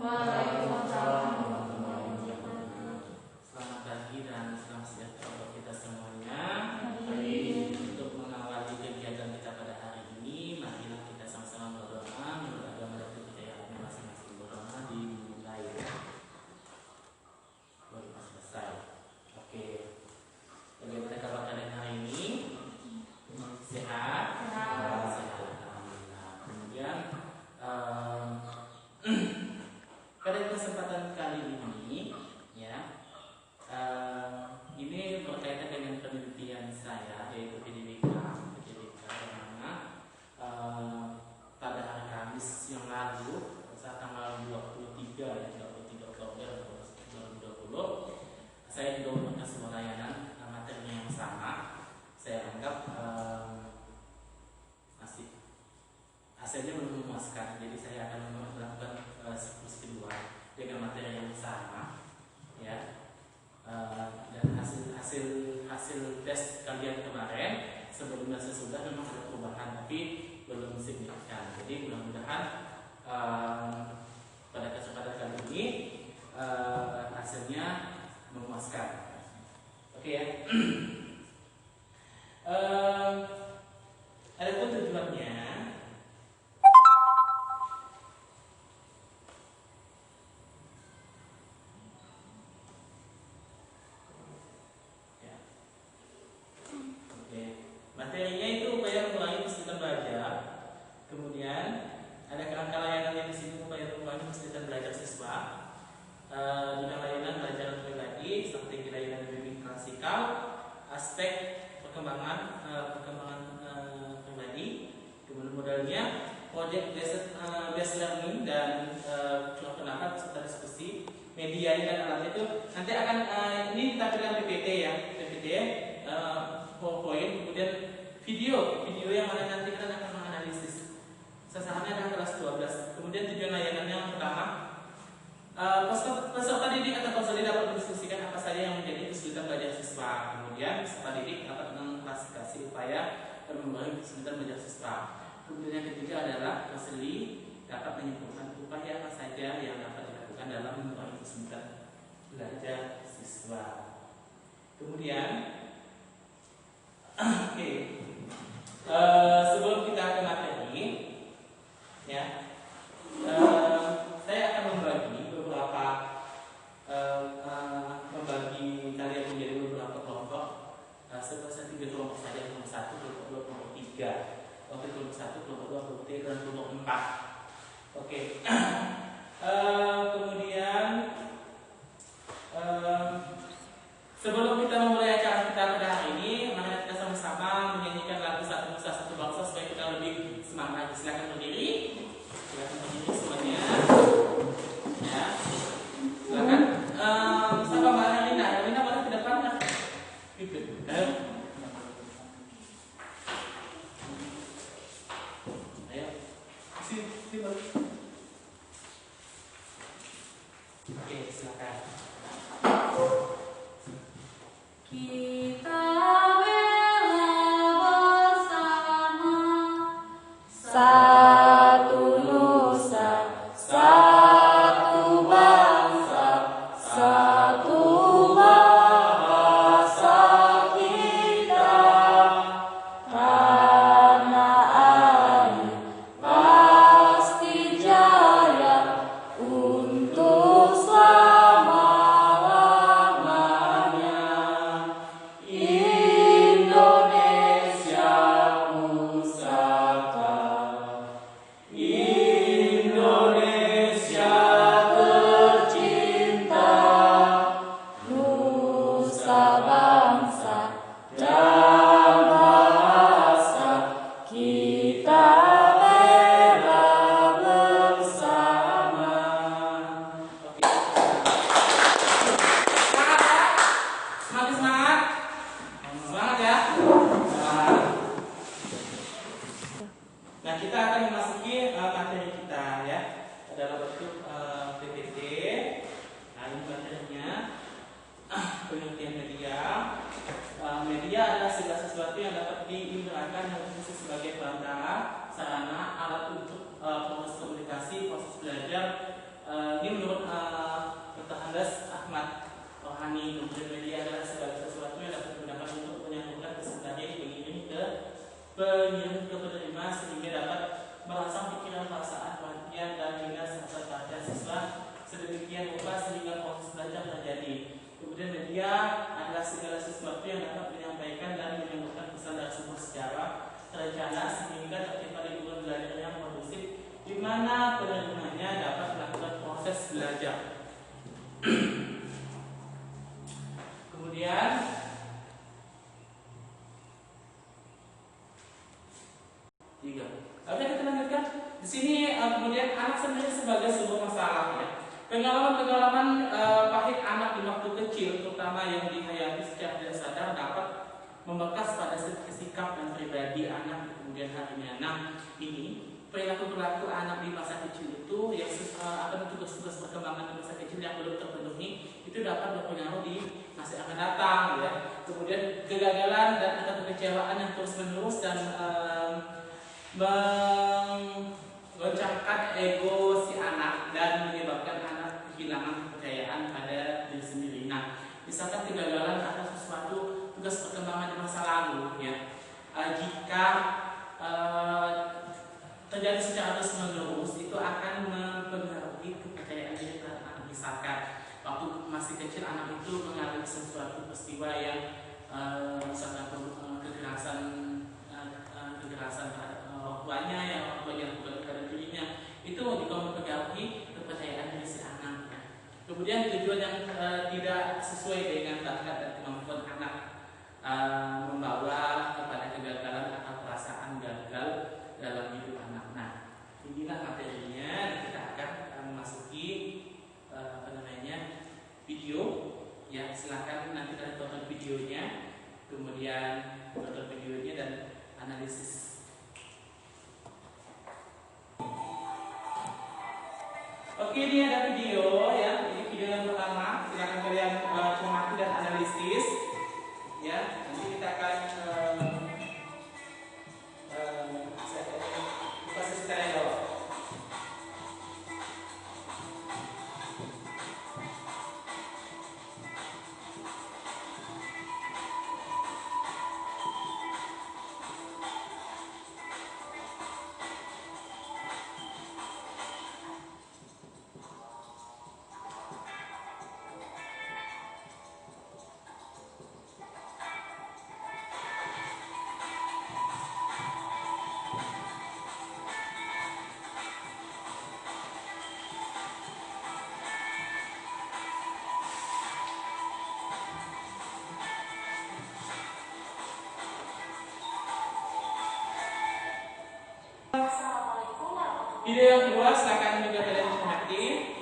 Waalaikumsalam. Selamat pagi dan selamat sejahtera untuk kita semuanya. Amin. Untuk mengawali kegiatan kita pada hari ini, marilah kita sama-sama berdoa menurut agama dan kepercayaan masing-masing. Berdoa dimulai. Baru selesai. Oke. Bagaimana kabar kalian hari ini? Sehat? Sehat. Alhamdulillah. Kemudian pada kesempatan kali ini, ya, ini berkaitan dengan penelitian saya, yaitu PDBK, yang mana pada hari Kamis yang lalu, saat tanggal 23 Oktober 2020, saya juga memberikan sebuah layanan materinya yang sama. Saya anggap masih hasilnya belum memuaskan, jadi saya akan melakukan siklus kedua dengan materi yang sama, ya. Dan hasil tes kalian kemarin sebelum dan sesudah memang ada perubahan, tapi belum signifikan. Jadi mudah-mudahan pada kesempatan kali ini hasilnya memuaskan. Oke, ya. Adapun tujuannya, materinya itu upaya mengulangi kesulitan belajar. Kemudian ada kerangka layanan yang di sini upaya mengulangi kesulitan belajar siswa. Juga layanan belajar pribadi, strategi layanan bimbing klasikal, aspek perkembangan pribadi. Kemudian modalnya project based learning dan curah pendapat serta diskusi. Medianya dan alatnya itu nanti akan ini ditampilkan PPT, ya, PPT. PowerPoint, kemudian video yang mana nanti kita akan menganalisis. Sasarannya adalah kelas 12. Kemudian tujuan layanan yang pertama, peserta didik atau konselor dapat mendiskusikan apa saja yang menjadi kesulitan belajar siswa. Kemudian peserta didik dapat mengklasifikasi upaya dan mengurangi kesulitan belajar siswa. Kemudian yang ketiga adalah konselor dapat menyimpulkan upaya apa saja yang dapat dilakukan dalam mengurangi kesulitan belajar siswa. Kemudian sebelum kita ke materi, ya, saya akan membagi kalian menjadi beberapa kelompok. Sebesar 3 kelompok saja, kelompok 1, kelompok 2, kelompok 3. Oke, kelompok 1, kelompok 2, kelompok 3, dan kelompok 4. Oke. Kemudian sebelum kita memulai acara kita pada hari ini, mari kita sama-sama menyanyikan lagu Satu Nusa Satu Bangsa supaya kita lebih semangat. Silakan berdiri. Silakan berdiri semuanya. Ya. Silakan. Sama Mbak Herlina. Herlina boleh ke depan, kan? Ayo. Sini baru. Oke, silakan. Kita bela bersama, satu nusa, satu bangsa, satu bahasa kita. Karena air pasti jaya untuk selama-lamanya. Indonesia pusaka, Indonesia tercinta, nusa bangsa dan bahasa kita bela bersama. Semangat, semangat ya. Semangat. Nah, kita akan memasuki materi kita, ya, dalam bentuk PPT. Nah, ini materinya penelitian media. Media adalah segala sesuatu yang dapat diinderakan dan berfungsi sebagai perantara, sarana, alat untuk proses komunikasi, proses belajar. Ini Charles Ahmad Rohani. Kemudian media adalah segala sesuatu yang dapat digunakan untuk menyambungkan kesebenarnya pengirim ke penerima sehingga dapat merangsang pikiran, perasaan, perhatian dan minat serta perhatian siswa sedemikian rupa sehingga proses belajar terjadi. Kemudian media adalah segala sesuatu yang dapat menyampaikan dan menyambungkan pesan dari sebuah secara terencana sehingga tercipta lingkungan belajar yang kondusif di mana penerimanya dapat melakukan proses belajar. Kemudian tiga. Oke, kita lanjutkan. Di sini kemudian anak sendiri sebagai sebuah masalah ya. Pengalaman-pengalaman pahit anak di waktu kecil, terutama yang dihayati secara tidak sadar, dapat membekas pada sikap dan pribadi anak di kemudian harinya. Nah, ini perilaku anak di masa kecil itu yang akan tugas-tugas perkembangan di masa kecil yang belum terpenuhi itu dapat berpengaruh di masa akan datang ya. Kemudian kegagalan dan atau kekecewaan yang terus-menerus dan menggoncangkan ego si anak dan menyebabkan anak kehilangan kepercayaan pada diri sendiri. Nah, misalkan kegagalan atas sesuatu tugas perkembangan di masa lalu ya, jika terjadi secara terus-menerus itu akan mempengaruhi kepercayaan diri anak. Misalkan waktu masih kecil anak itu mengalami sesuatu peristiwa yang misalkan kekerasan terhadap orang tuanya yang orang tuanya lakukan kepada dirinya, itu juga mempengaruhi kepercayaan diri si anak. Kemudian tujuan yang tidak sesuai dengan bakat dan kemampuan anak membawa kepada kegagalan atau perasaan gagal dalam hidup anak. Nah, inilah materinya dan kita akan memasuki video ya. Silakan nanti kalian tonton videonya, kemudian tonton videonya dan analisis. Oke, ini ada video ya. Ini video yang pertama. Silakan kalian cermati dan analisis ya. Nanti kita akan buka sesi tanya jawab. Video yang kedua, silakan juga kalian cermati.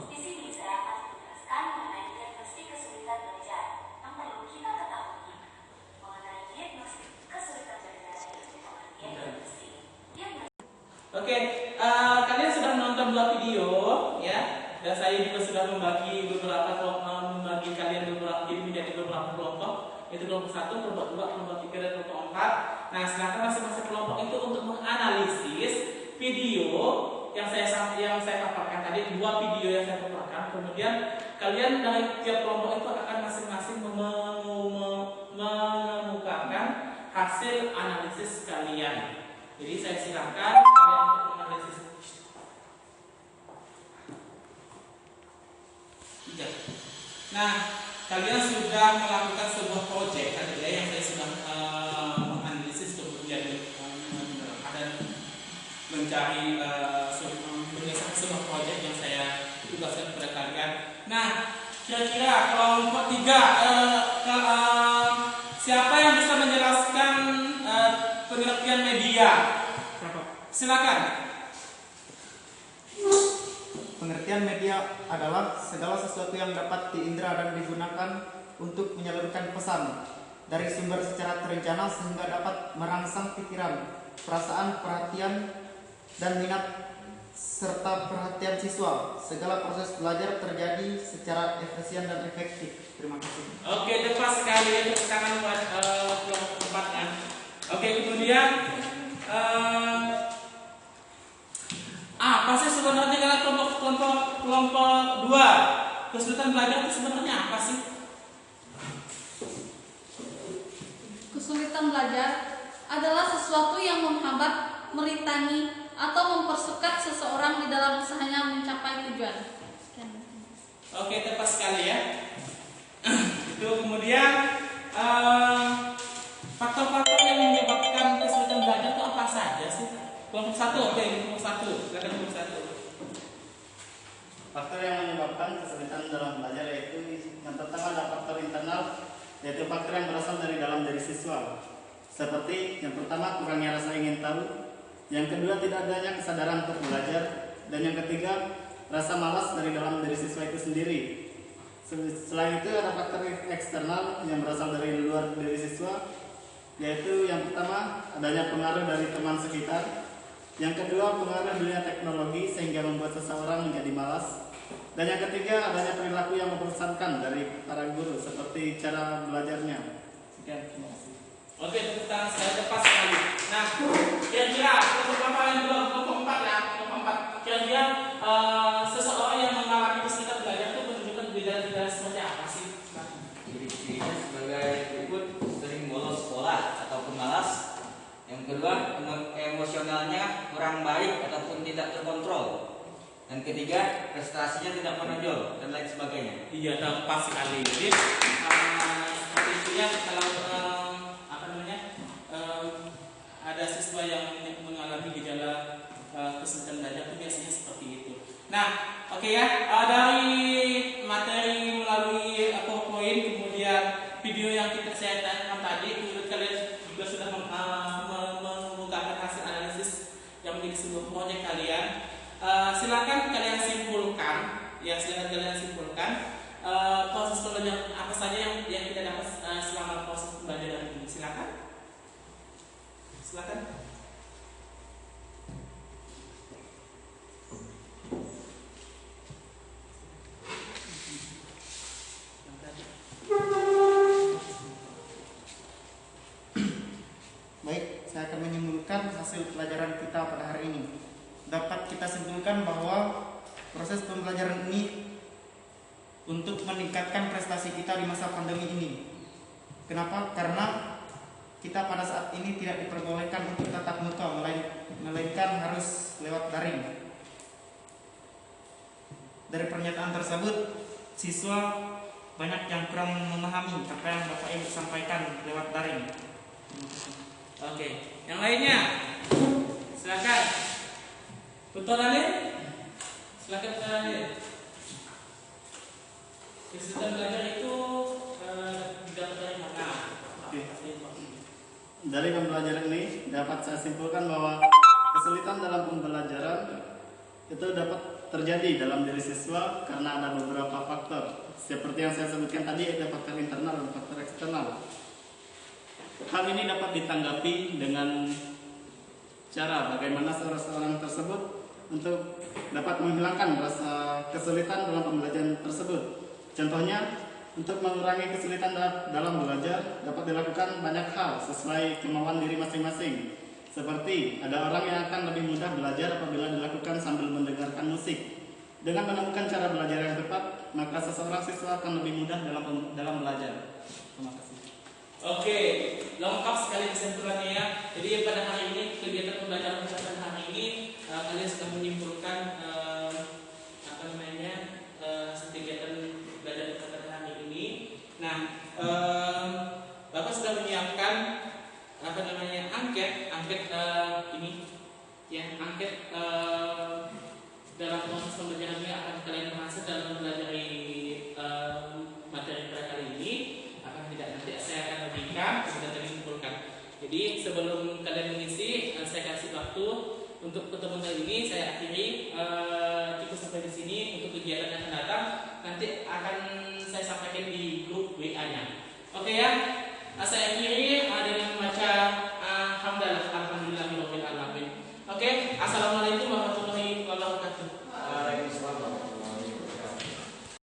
Di sini saya akan menjelaskan mengenai diagnostik kesulitan belajar yang perlu kita ketahui. Mengenai diagnostik kesulitan belajar itu pengertian diagnostik. Oke, kalian sudah menonton dua video ya, dan saya juga sudah membagi kalian menjadi beberapa kelompok, yaitu kelompok 1, kelompok 2, kelompok 3, dan kelompok 4. Nah, silakan masing-masing kelompok itu untuk menganalisis video yang saya paparkan tadi, dua video yang saya paparkan. Kemudian kalian dari tiap kelompok itu akan masing-masing mengemukakan hasil analisis kalian. Jadi saya silakan kalian untuk menganalisis. Nah, kalian sudah melakukan sebuah proyek tadi ya, yang saya sudah menganalisis, kemudian ada mencari menyelesaikan sebuah proyek yang saya tugaskan kepada kalian. Nah, kira-kira kelompok 3 siapa yang bisa menjelaskan pengertian media? Silakan. Pengertian media adalah segala sesuatu yang dapat diindra dan digunakan untuk menyalurkan pesan dari sumber secara terencana sehingga dapat merangsang pikiran, perasaan, perhatian, dan minat serta perhatian siswa. Segala proses belajar terjadi secara efisien dan efektif. Terima kasih. Oke, tepat sekali. Tepuk tangan buat kelompok tempatnya. Oke, kemudian apa sih sebenarnya kelompok 2, kesulitan belajar itu sebenarnya apa sih? Kesulitan belajar adalah sesuatu yang menghambat, merintangi, atau mempersukat seseorang di dalam usahanya mencapai tujuan. Sekian. Oke, tepat sekali ya. Itu kemudian faktor-faktor yang menyebabkan kesulitan belajar itu apa saja sih? Kelompok 1, oke, kelompok 1. Silakan kelompok 1. Faktor yang menyebabkan kesulitan dalam belajar yaitu yang pertama ada faktor internal, yaitu faktor yang berasal dari dalam diri siswa. Seperti yang pertama kurangnya rasa ingin tahu, yang kedua tidak adanya kesadaran untuk belajar, dan yang ketiga rasa malas dari dalam diri siswa itu sendiri. Selain itu ada faktor eksternal yang berasal dari luar diri siswa, yaitu yang pertama adanya pengaruh dari teman sekitar, yang kedua pengaruh dunia teknologi sehingga membuat seseorang menjadi malas, dan yang ketiga adanya perilaku yang membosankan dari para guru seperti cara belajarnya. Sekian, terima kasih. Oke, tepuk tangan saya tepat sekali. Nah, kira-kira kelompok apa yang belum? Kelompok 4 ya, kelompok 4. Kira-kira seseorang yang mengalami kesulitan belajar itu menunjukkan gejala-gejala seperti apa sih? Ciri-cirinya sebagai berikut: sering bolos sekolah ataupun malas. Yang kedua, emosionalnya kurang baik ataupun tidak terkontrol. Dan ketiga, prestasinya tidak menonjol dan lain sebagainya. Iya, tepat sekali. Jadi seperti itu ya, kalau ada siswa yang mengalami gejala kesulitan belajar itu biasanya seperti itu. Nah, oke ya, dari materi melalui PowerPoint kemudian video yang saya tayangkan tadi, menurut kalian juga sudah mengungkapkan hasil analisis yang menjadi sebuah proyek kalian. Silakan kalian simpulkan, ya silakan kalian simpulkan proses pembelajaran apa saja yang kita dapat selama proses pembelajaran ini. Silakan. Baik, saya akan menyimpulkan hasil pelajaran kita pada hari ini. Dapat kita simpulkan bahwa proses pembelajaran ini untuk meningkatkan prestasi kita di masa pandemi ini. Kenapa? Karena kita pada saat ini tidak diperbolehkan untuk tatap muka, melainkan harus lewat daring. Dari pernyataan tersebut, siswa banyak yang kurang memahami apa yang Bapak Ibu sampaikan lewat daring. Oke, yang lainnya, silakan. Betul Ali? Silakan Betul Ali. Kesulitan belajar itu didapat dari mana? Dari pembelajaran ini dapat saya simpulkan bahwa kesulitan dalam pembelajaran itu dapat terjadi dalam diri siswa karena ada beberapa faktor. Seperti yang saya sebutkan tadi, ada faktor internal dan faktor eksternal. Hal ini dapat ditanggapi dengan cara bagaimana seorang tersebut untuk dapat menghilangkan rasa kesulitan dalam pembelajaran tersebut. Contohnya, untuk mengurangi kesulitan dalam belajar dapat dilakukan banyak hal sesuai kemauan diri masing-masing. Seperti ada orang yang akan lebih mudah belajar apabila dilakukan sambil mendengarkan musik. Dengan menemukan cara belajar yang tepat, maka seseorang siswa akan lebih mudah dalam belajar. Terima kasih. Oke, lengkap sekali kesimpulannya ya. Jadi pada hari ini kegiatan pembelajaran pada hari ini kalian sudah menyimpulkan kegiatan belajar pada hari ini. Nah, Bapak sudah menyiapkan angket ini ya, angket dalam proses pembelajaran ini akan kalian bahas dalam mempelajari materi pada kali ini. Akan tidak nanti saya akan berikan sudah disimpulkan. Jadi sebelum kalian mengisi, saya kasih waktu untuk pertemuan kali ini. Saya akhiri cukup sampai di sini. Untuk kegiatan yang akan datang nanti akan saya sampaikan di grup WA-nya. Oke ya, saya akhiri.